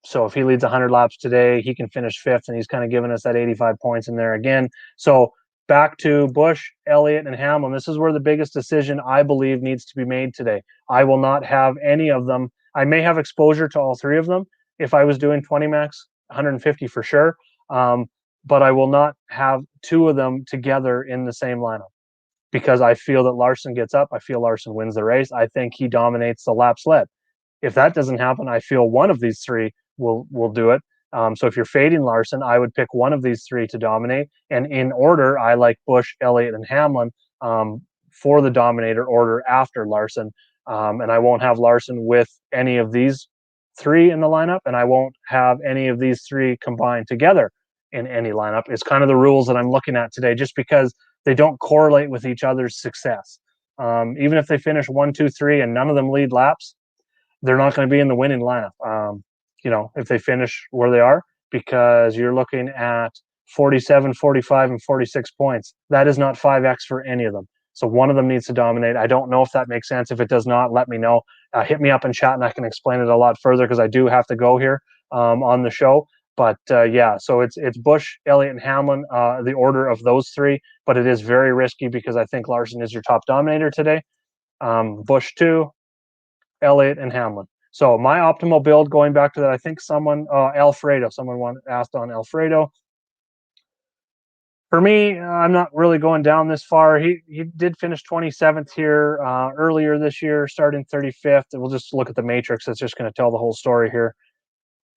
So if he leads 100 laps today, he can finish 5th, and he's kind of giving us that 85 points in there again. So back to Busch, Elliott, and Hamlin. This is where the biggest decision, I believe, needs to be made today. I will not have any of them. I may have exposure to all three of them if I was doing 20 max, 150 for sure. But I will not have two of them together in the same lineup because I feel that Larson gets up. I feel Larson wins the race. I think he dominates the laps led. If that doesn't happen, I feel one of these three will do it. So if you're fading Larson, I would pick one of these three to dominate. And in order, I like Busch, Elliott, and Hamlin for the dominator order after Larson. And I won't have Larson with any of these three in the lineup, and I won't have any of these three combined together in any lineup. It's kind of the rules that I'm looking at today, just because they don't correlate with each other's success. Even if they finish 1, 2, 3, and none of them lead laps, they're not going to be in the winning lineup. If they finish where they are, because you're looking at 47, 45, and 46 points. That is not 5x for any of them. So one of them needs to dominate. I don't know if that makes sense. If it does not, let me know. Hit me up in chat and I can explain it a lot further because I do have to go here on the show. But so it's Busch, Elliott, and Hamlin, the order of those three. But it is very risky because I think Larson is your top dominator today. Busch 2, Elliott, and Hamlin. So my optimal build, going back to that, I think someone asked on Alfredo. For me, I'm not really going down this far. He did finish 27th here earlier this year, starting 35th. We'll just look at the matrix. That's just going to tell the whole story here,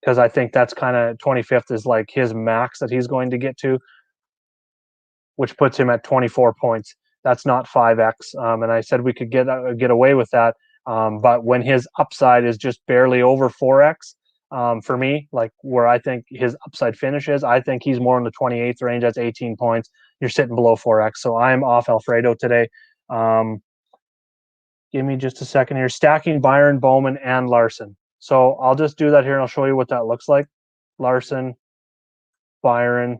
because I think that's kind of 25th is like his max that he's going to get to, which puts him at 24 points. That's not 5x. And I said we could get away with that. But when his upside is just barely over 4x, for me, like where I think his upside finish is, I think he's more in the 28th range. That's 18 points. You're sitting below 4x. So I'm off Alfredo today. Give me just a second here. Stacking Byron, Bowman, and Larson. So I'll just do that here and I'll show you what that looks like. Larson, Byron,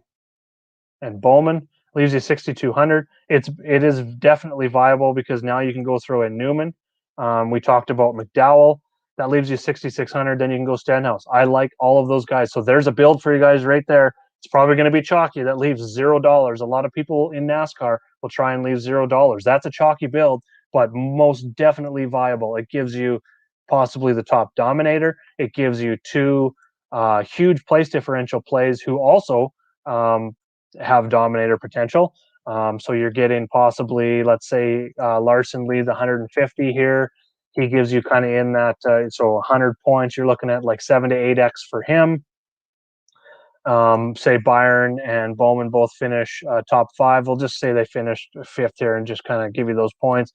and Bowman leaves you 6,200. It is definitely viable because now you can go throw in Newman. We talked about McDowell. That leaves you 6,600. Then you can go Stenhouse. I like all of those guys. So there's a build for you guys right there. It's probably going to be chalky. That leaves $0. A lot of people in NASCAR will try and leave $0. That's a chalky build, but most definitely viable. It gives you possibly the top dominator. It gives you two huge place differential plays who also have dominator potential. So you're getting possibly, let's say, Larson leads 150 here. He gives you kind of in that, so 100 points, you're looking at like 7 to 8x for him. Say Byron and Bowman both finish top 5. We'll just say they finished 5th here and just kind of give you those points.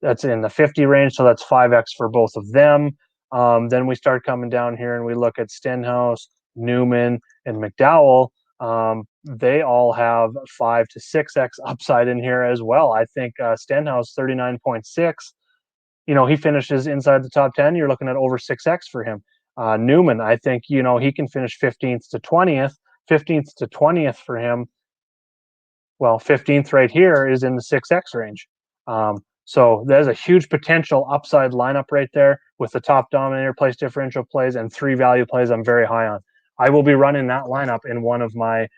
That's in the 50 range, so that's 5x for both of them. Then we start coming down here and we look at Stenhouse, Newman, and McDowell. They all have 5 to 6x upside in here as well. I think Stenhouse 39.6. He finishes inside the top 10. You're looking at over 6x for him. Newman, I think he can finish 15th to 20th for him. Well, 15th right here is in the 6x range. So there's a huge potential upside lineup right there with the top dominator place differential plays and 3 value plays I'm very high on. I will be running that lineup in one of my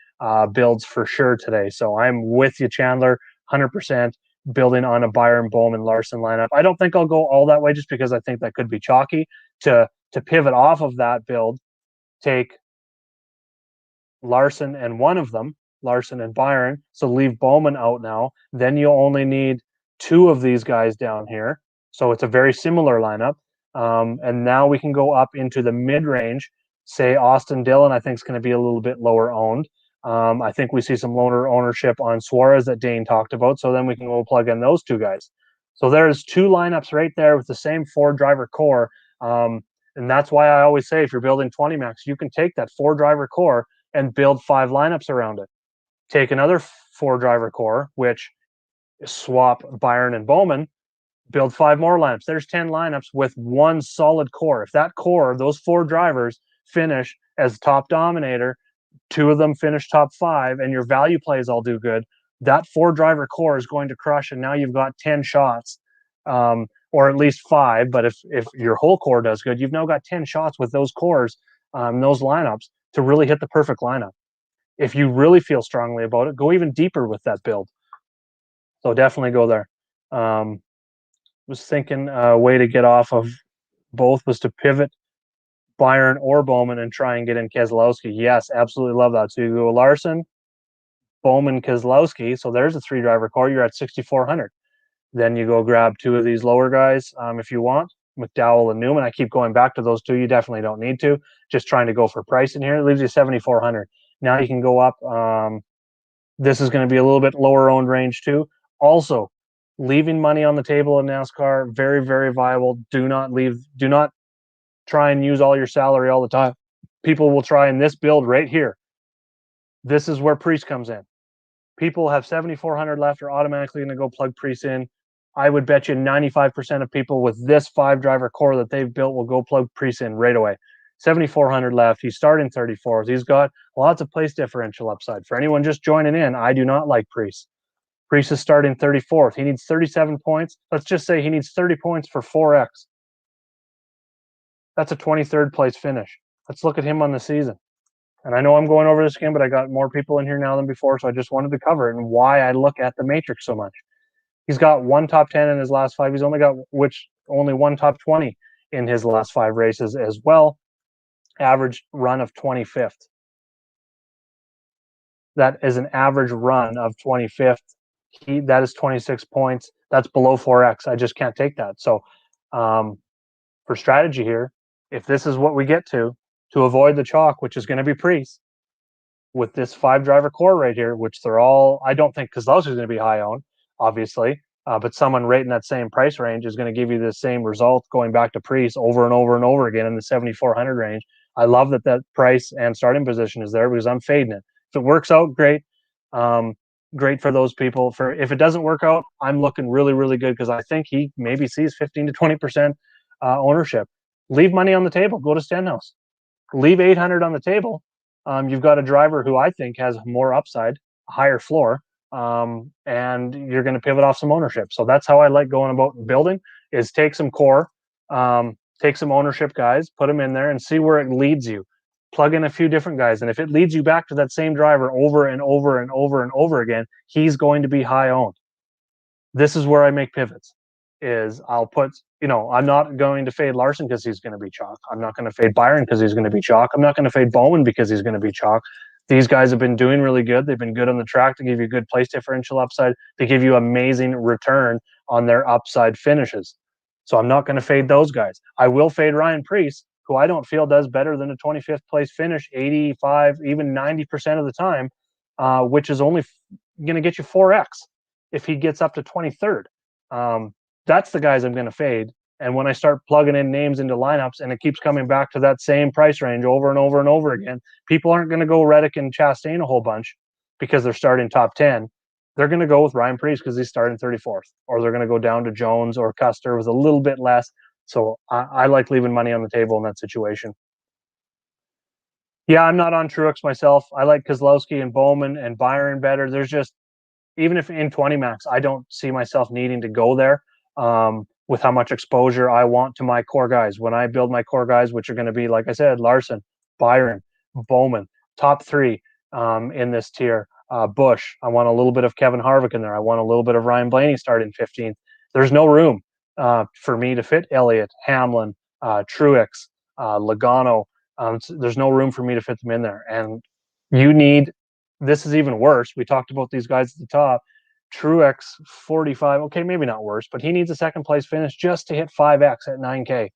builds for sure today. So I'm with you, Chandler, 100% building on a Byron, Bowman, Larson lineup. I don't think I'll go all that way just because I think that could be chalky. To pivot off of that build, take Larson and one of them, Larson and Byron. So leave Bowman out now. Then you'll only need 2 of these guys down here. So it's a very similar lineup. And now we can go up into the mid-range. Say Austin Dillon, I think is going to be a little bit lower owned. I think we see some lower ownership on Suarez that Dane talked about. So then we can go plug in those 2 guys. So there's 2 lineups right there with the same 4-driver core. And that's why I always say if you're building 20 max, you can take that 4-driver core and build 5 lineups around it. Take another 4-driver core, which swap Byron and Bowman, build 5 more lineups. There's 10 lineups with 1 solid core. If that core, those 4 drivers, finish as top dominator, 2 of them finish top 5, and your value plays all do good, that 4-driver core is going to crush, and now you've got 10 shots, or at least 5. But if your whole core does good, you've now got 10 shots with those cores, those lineups, to really hit the perfect lineup. If you really feel strongly about it, go even deeper with that build. So definitely go there. Was thinking a way to get off of both was to pivot Byron or Bowman and try and get in Keselowski. Yes, absolutely love that. So you go Larson, Bowman, Keselowski. So there's a 3-driver core. You're at 6,400. Then you go grab 2 of these lower guys if you want, McDowell and Newman. I keep going back to those 2. You definitely don't need to. Just trying to go for price in here. It leaves you 7,400. Now you can go up. This is going to be a little bit lower owned range too. Also, leaving money on the table in NASCAR, very, very viable. Do not try and use all your salary all the time. People will try in this build right here. This is where Priest comes in. People have 7,400 left, are automatically going to go plug Priest in. I would bet you 95% of people with this 5-driver core that they've built will go plug Priest in right away. 7,400 left. He's starting 34th. He's got lots of place differential upside. For anyone just joining in, I do not like Priest. Priest is starting 34th. He needs 37 points. Let's just say he needs 30 points for 4x. That's a 23rd place finish. Let's look at him on the season. And I know I'm going over this again, but I got more people in here now than before, so I just wanted to cover it and why I look at the matrix so much. He's got 1 top 10 in his last 5. He's only got only 1 top 20 in his last 5 races as well. Average run of 25th. That is an average run of 25th. That is 26 points. That's below 4x. I just can't take that. So for strategy here, if this is what we get to avoid the chalk, which is going to be Priest, with this 5-driver core right here, which they're all, I don't think Keselowski is going to be high owned, obviously, but someone right in that same price range is going to give you the same result going back to Priest over and over and over again in the 7,400 range. I love that price and starting position is there because I'm fading it. If it works out, great. Great for those people. If it doesn't work out, I'm looking really, really good because I think he maybe sees 15 to 20% ownership. Leave money on the table. Go to Stenhouse. Leave 800 on the table. You've got a driver who I think has more upside, a higher floor, and you're going to pivot off some ownership. So that's how I like going about building, is take some core, take some ownership guys, put them in there and see where it leads you. Plug in a few different guys. And if it leads you back to that same driver over and over and over and over again, he's going to be high owned. This is where I make pivots. Is I'll put, I'm not going to fade Larson because he's going to be chalk. I'm not going to fade Byron because he's going to be chalk. I'm not going to fade Bowman because he's going to be chalk. These guys have been doing really good. They've been good on the track to give you good place differential upside. They give you amazing return on their upside finishes. So I'm not going to fade those guys. I will fade Ryan Priest, who I don't feel does better than a 25th place finish 85, even 90% of the time, which is only going to get you 4x if he gets up to 23rd. That's the guys I'm going to fade. And when I start plugging in names into lineups and it keeps coming back to that same price range over and over and over again, people aren't going to go Reddick and Chastain a whole bunch because they're starting top 10. They're going to go with Ryan Priest because he's starting 34th, or they're going to go down to Jones or Custer with a little bit less. So I like leaving money on the table in that situation. Yeah, I'm not on Truex myself. I like Keselowski and Bowman and Byron better. There's just, even if in 20 max, I don't see myself needing to go there. With how much exposure I want to my core guys. When I build my core guys, which are going to be, like I said, Larson, Byron, Bowman, top 3 in this tier. Busch, I want a little bit of Kevin Harvick in there. I want a little bit of Ryan Blaney starting 15th. There's no room for me to fit Elliott, Hamlin, Truex, Logano. There's no room for me to fit them in there. And this is even worse. We talked about these guys at the top. Truex 45, okay, maybe not worse, but he needs a 2nd place finish just to hit 5x at 9K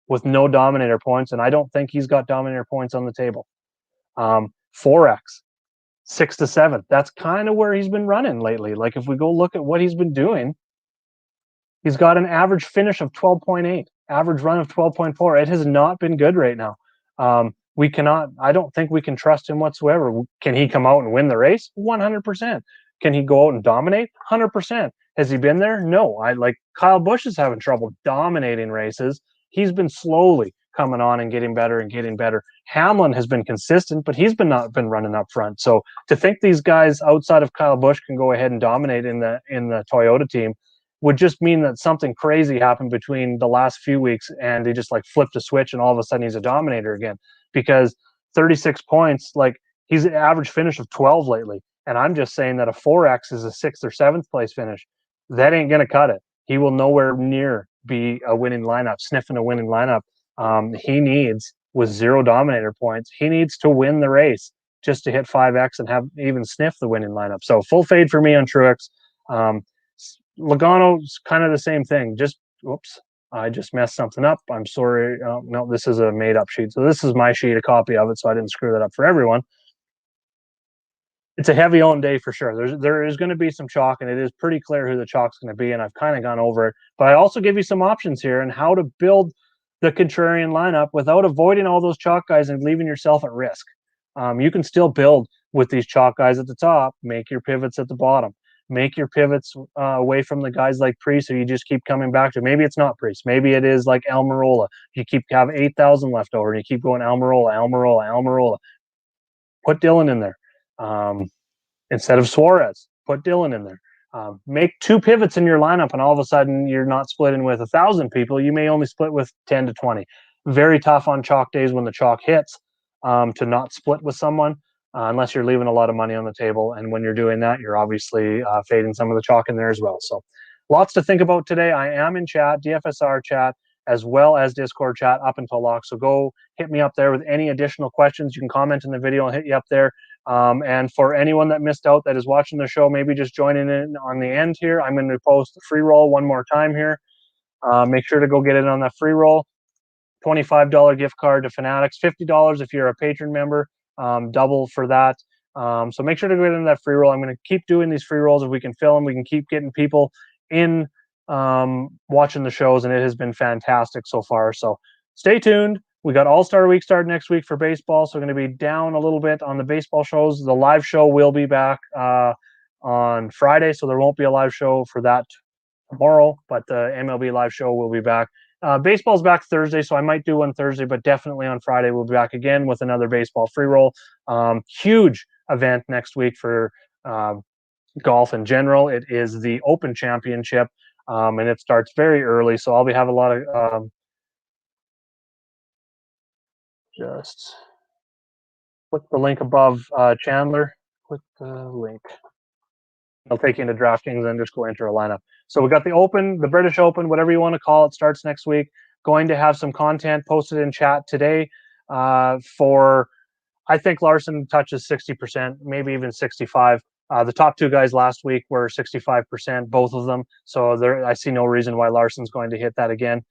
with no dominator points, and I don't think he's got dominator points on the table. 4x, 6 to 7. That's kind of where he's been running lately. Like if we go look at what he's been doing, he's got an average finish of 12.8, average run of 12.4. It has not been good right now. I don't think we can trust him whatsoever. Can he come out and win the race? 100%. Can he go out and dominate? 100%. Has he been there? No. Kyle Busch is having trouble dominating races. He's been slowly coming on and getting better and getting better. Hamlin has been consistent, but he's not been running up front. So to think these guys outside of Kyle Busch can go ahead and dominate in the Toyota team would just mean that something crazy happened between the last few weeks and they just like flipped a switch and all of a sudden he's a dominator again. Because 36 points, like he's an average finish of 12 lately. And I'm just saying that a 4X is a 6th or 7th place finish. That ain't going to cut it. He will nowhere near be a winning lineup, sniffing a winning lineup. He needs, with 0 dominator points, he needs to win the race just to hit 5X and have even sniff the winning lineup. So full fade for me on Truex. Logano's kind of the same thing. Just, whoops, I just messed something up. I'm sorry. No, this is a made-up sheet. So this is my sheet, a copy of it, so I didn't screw that up for everyone. It's a heavy owned day for sure. There is going to be some chalk, and it is pretty clear who the chalk's going to be, and I've kind of gone over it. But I also give you some options here and how to build the contrarian lineup without avoiding all those chalk guys and leaving yourself at risk. You can still build with these chalk guys at the top, make your pivots at the bottom, make your pivots away from the guys like Priest, so you just keep coming back to. Maybe it's not Priest. Maybe it is like Almirola. You have 8,000 left over, and you keep going Almirola. Put Dillon in there. Instead of Suarez, put Dillon in there. Make 2 pivots in your lineup, and all of a sudden you're not splitting with 1,000 people. You may only split with 10 to 20. Very tough on chalk days when the chalk hits to not split with someone unless you're leaving a lot of money on the table. And when you're doing that, you're obviously fading some of the chalk in there as well. So lots to think about today. I am in chat, DFSR chat, as well as Discord chat up until lock. So go hit me up there with any additional questions. You can comment in the video. I'll hit you up there. And for anyone that missed out that is watching the show, maybe just joining in on the end here, I'm going to post the free roll one more time here. Make sure to go get it on that free roll. $25 gift card to Fanatics, $50 if you're a patron member, double for that. So make sure to go get in that free roll. I'm going to keep doing these free rolls if we can fill them. We can keep getting people in watching the shows, and it has been fantastic so far. So stay tuned. We got All-Star Week starting next week for baseball, so we're going to be down a little bit on the baseball shows. The live show will be back on Friday, so there won't be a live show for that tomorrow, but the MLB live show will be back. Baseball's back Thursday, so I might do one Thursday, but definitely on Friday we'll be back again with another baseball free roll. Huge event next week for golf in general. It is the Open Championship, and it starts very early, so I'll be having a lot of just click the link above Chandler. Click the link. It'll take you into DraftKings and just go enter a lineup. So we got the Open, the British Open, whatever you want to call it, starts next week. Going to have some content posted in chat today for, I think Larson touches 60%, maybe even 65%. The top 2 guys last week were 65%, both of them. So I see no reason why Larson's going to hit that again.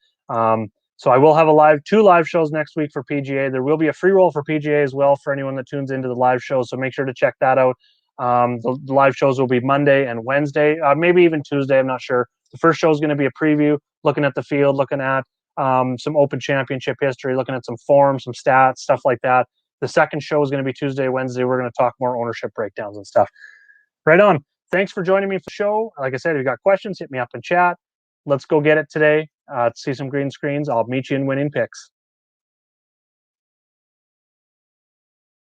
So I will have 2 live shows next week for PGA. There will be a free roll for PGA as well for anyone that tunes into the live show. So make sure to check that out. The live shows will be Monday and Wednesday, maybe even Tuesday. I'm not sure. The first show is going to be a preview, looking at the field, looking at some Open Championship history, looking at some form, some stats, stuff like that. The second show is going to be Tuesday, Wednesday. We're going to talk more ownership breakdowns and stuff. Right on. Thanks for joining me for the show. Like I said, if you got questions, hit me up in chat. Let's go get it today. See some green screens. I'll meet you in winning picks.